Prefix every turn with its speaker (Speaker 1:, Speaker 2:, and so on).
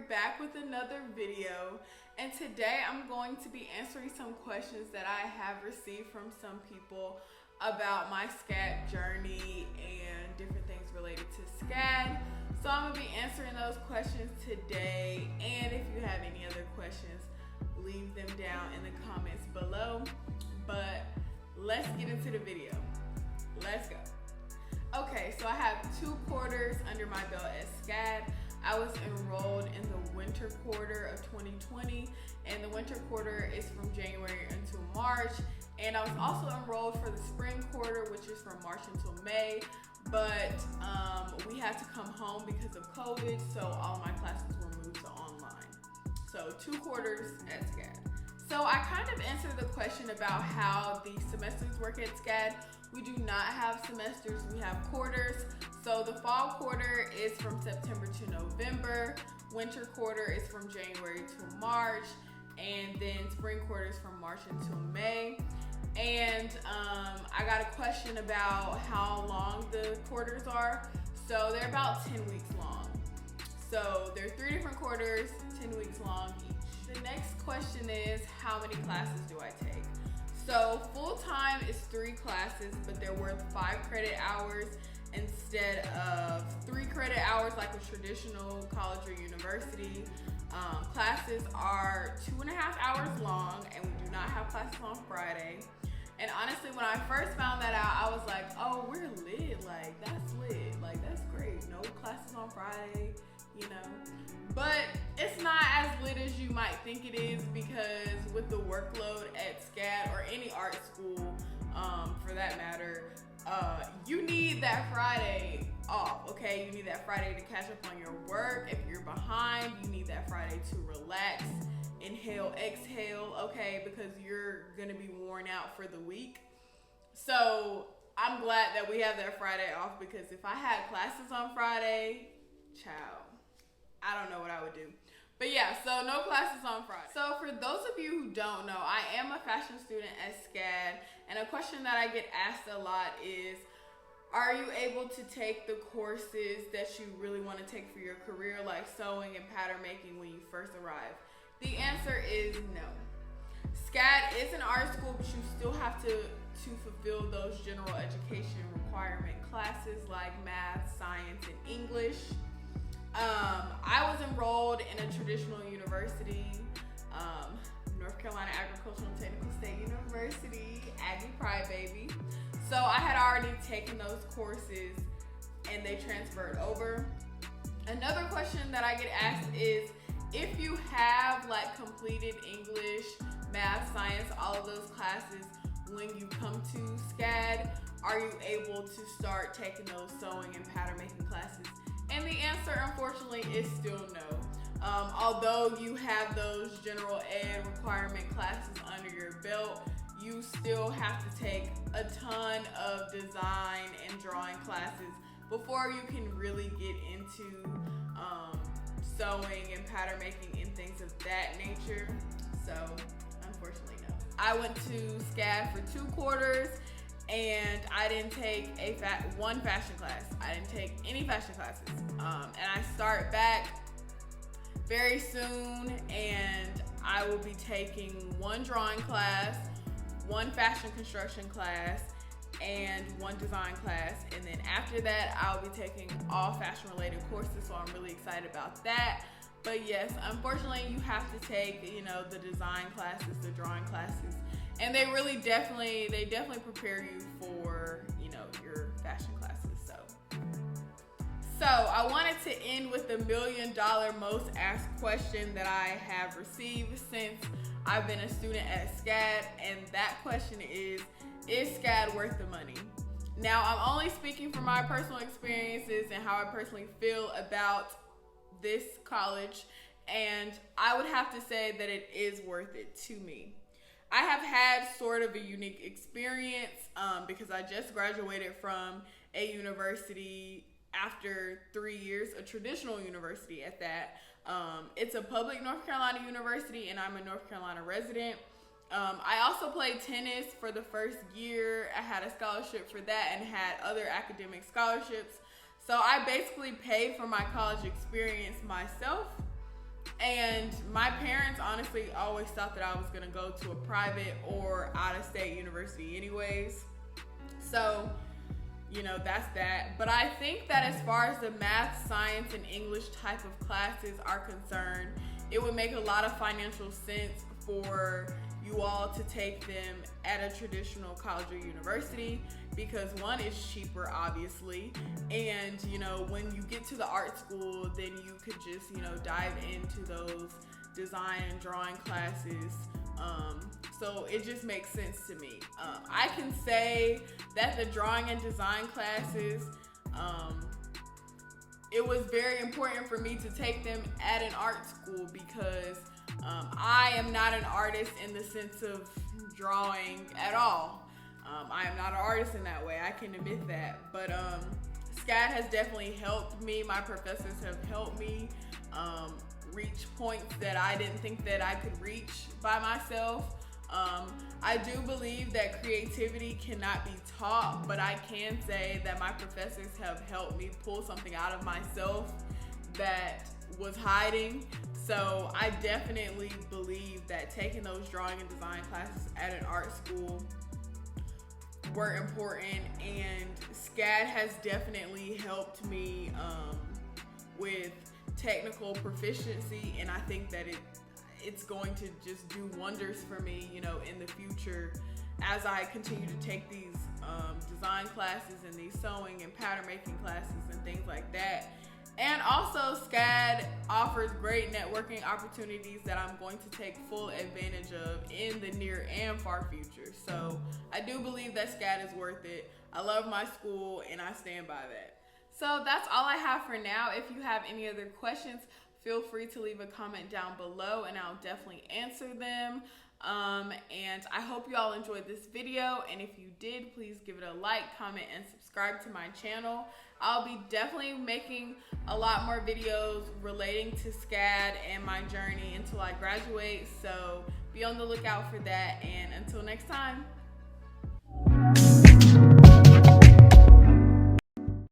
Speaker 1: back with another video, and today I'm going to be answering some questions that I have received from some people about my Scad journey and different things related to Scad. So I'm gonna be answering those questions today, and if you have any other questions, leave them down in the comments below. But let's get into the video. Let's go. Okay, so I have 2 quarters under my belt at Scad. I was enrolled in the winter quarter of 2020, and the winter quarter is from January until March. And I was also enrolled for the spring quarter, which is from March until May, but we had to come home because of COVID, so all my classes were moved to online. So 2 quarters at Scad. So I kind of answered the question about how the semesters work at Scad. We do not have semesters, we have quarters. So the fall quarter is from September to November, winter quarter is from January to March, and then spring quarter is from March until May. And I got a question about how long the quarters are. So they're about 10 weeks long. So there are 3 different quarters, 10 weeks long each. The next question is, how many classes do I take? So full-time is 3 classes, but they're worth 5 credit hours instead of 3 credit hours like a traditional college or university. Classes are 2.5 hours long, and we do not have classes on Friday. And honestly, when I first found that out, I was like, oh, we're lit, like that's lit, like that's great. No classes on Friday, you know. But it's not as lit as you might think it is, because with the workload at Scad or any art school, for that matter, you need that Friday off, okay? You need that Friday to catch up on your work. If you're behind, you need that Friday to relax, inhale, exhale, okay? Because you're gonna be worn out for the week. So I'm glad that we have that Friday off, because if I had classes on Friday, child, I don't know what I would do. But yeah, so no classes on Friday. So for those of you who don't know, I am a fashion student at Scad, and a question that I get asked a lot is, are you able to take the courses that you really want to take for your career, like sewing and pattern making, when you first arrive? The answer is no. Scad is an art school, but you still have to fulfill those general education requirement classes like math, science, and English. I was enrolled in a traditional university, North Carolina Agricultural and Technical State University, Aggie Pride baby. So I had already taken those courses and they transferred over. Another question that I get asked is, if you have like completed English, math, science, all of those classes, when you come to Scad, are you able to start taking those sewing and pattern making classes? And the answer, unfortunately, is still no. Although you have those general ed requirement classes under your belt, you still have to take a ton of design and drawing classes before you can really get into sewing and pattern making and things of that nature. So unfortunately, no. I went to Scad for 2 quarters, and I didn't take one fashion class. I didn't take any fashion classes. And I start back very soon, and I will be taking 1 drawing class, 1 fashion construction class, and 1 design class. And then after that, I'll be taking all fashion related courses, so I'm really excited about that. But yes, unfortunately, you have to take, the design classes, the drawing classes, and they definitely prepare you for, your fashion classes. So I wanted to end with the $1 million most asked question that I have received since I've been a student at Scad, and that question is Scad worth the money? Now, I'm only speaking from my personal experiences and how I personally feel about this college, and I would have to say that it is worth it to me. I have had sort of a unique experience because I just graduated from a university after 3 years, a traditional university at that. It's a public North Carolina university, and I'm a North Carolina resident. I also played tennis for the first year. I had a scholarship for that and had other academic scholarships. So I basically paid for my college experience myself. And my parents honestly always thought that I was gonna go to a private or out-of-state university anyways. So, you know, that's that. But I think that as far as the math, science, and English type of classes are concerned, it would make a lot of financial sense for you all to take them at a traditional college or university, because one, is cheaper obviously, and you know, when you get to the art school, then you could just, you know, dive into those design and drawing classes. So it just makes sense to me. I can say that the drawing and design classes, it was very important for me to take them at an art school, because I am not an artist in the sense of drawing at all. I am not an artist in that way, I can admit that. But Scad has definitely helped me. My professors have helped me reach points that I didn't think that I could reach by myself. I do believe that creativity cannot be taught, but I can say that my professors have helped me pull something out of myself that was hiding. So I definitely believe that taking those drawing and design classes at an art school were important, and Scad has definitely helped me with technical proficiency, and I think that it's going to just do wonders for me, you know, in the future as I continue to take these design classes and these sewing and pattern making classes and things like that. And also, Scad offers great networking opportunities that I'm going to take full advantage of in the near and far future. So I do believe that Scad is worth it. I love my school and I stand by that. So that's all I have for now. If you have any other questions, feel free to leave a comment down below and I'll definitely answer them. And I hope you all enjoyed this video, and if you did, please give it a like, comment, and subscribe to my channel. I'll be definitely making a lot more videos relating to Scad and my journey until I graduate, so be on the lookout for that, and until next time.